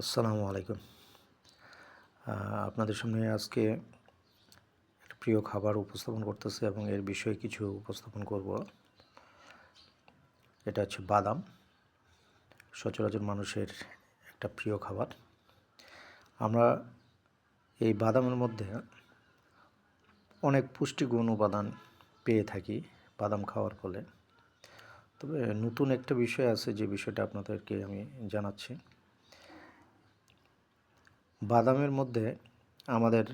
আসসালামু আলাইকুম। আপনাদের সামনে আজকে একটা প্রিয় খাবার উপস্থাপন করতেছি এবং এর বিষয়ে কিছু উপস্থাপন করব। এটা হচ্ছে বাদাম। সচরাচর মানুষের একটা প্রিয় খাবার। আমরা এই বাদামের মধ্যে অনেক পুষ্টিগুণ উপাদান পেয়ে থাকি বাদাম খাওয়ার ফলে। তবে নতুন একটা বিষয় আছে, যে বিষয়টা আপনাদেরকে আমি জানাচ্ছি। বাদামের মধ্যে আমাদের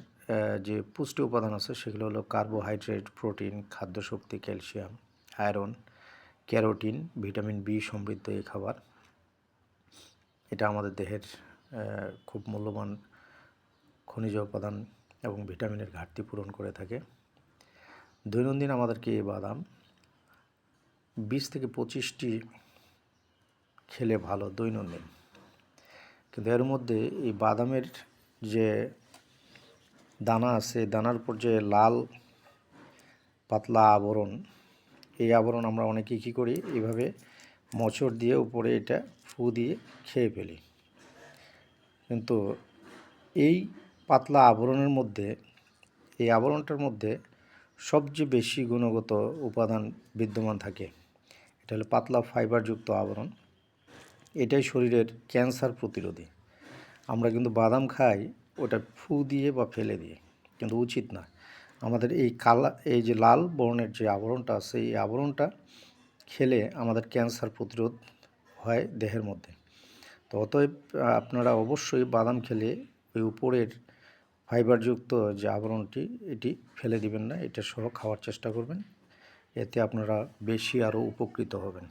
যে পুষ্টি উপাদান আছে সেগুলো হলো কার্বোহাইড্রেট, প্রোটিন, খাদ্যশক্তি, calcium, iron, carotene, vitamin B সমৃদ্ধ এই খাবার। এটা আমাদের দেহের খুব মূল্যবান খনিজ উপাদান এবং ভিটামিনের ঘাটতি পূরণ করে থাকে। দৈনন্দিন আমাদেরকে এই বাদাম 20 থেকে 25টি খেলে ভালো দৈনন্দিন। কিন্তু এর মধ্যে এই বাদামের যে দানা আছে, দানার উপর যে লাল পাতলা আবরণ, এই আবরণ আমরা অনেকেই কী করি, এইভাবে মোচড় দিয়ে উপরে এটা ফু দিয়ে খেয়ে ফেলি। কিন্তু এই পাতলা আবরণের মধ্যে, এই আবরণটার মধ্যে সবচেয়ে বেশি গুণগত উপাদান বিদ্যমান থাকে। এটা হলো পাতলা ফাইবারযুক্ত আবরণ। এটাই শরীরের ক্যান্সার প্রতিরোধী। আমরা কিন্তু বাদাম খাই ওটা ফু দিয়ে বা ফেলে দিয়ে, কিন্তু উচিত না। আমাদের এই যে লাল বর্ণের যে আবরণটা আছে, এই আবরণটা খেলে আমাদের ক্যান্সার প্রতিরোধ হয় দেহের মধ্যে। তো অতএব আপনারা অবশ্যই বাদাম খেলে ওই উপরের ফাইবারযুক্ত যে আবরণটি, এটি ফেলে দিবেন না, এটা সহ খাওয়ার চেষ্টা করবেন। এতে আপনারা বেশি আরও উপকৃত হবেন।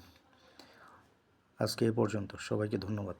আজকে এ পর্যন্ত। সবাইকে ধন্যবাদ।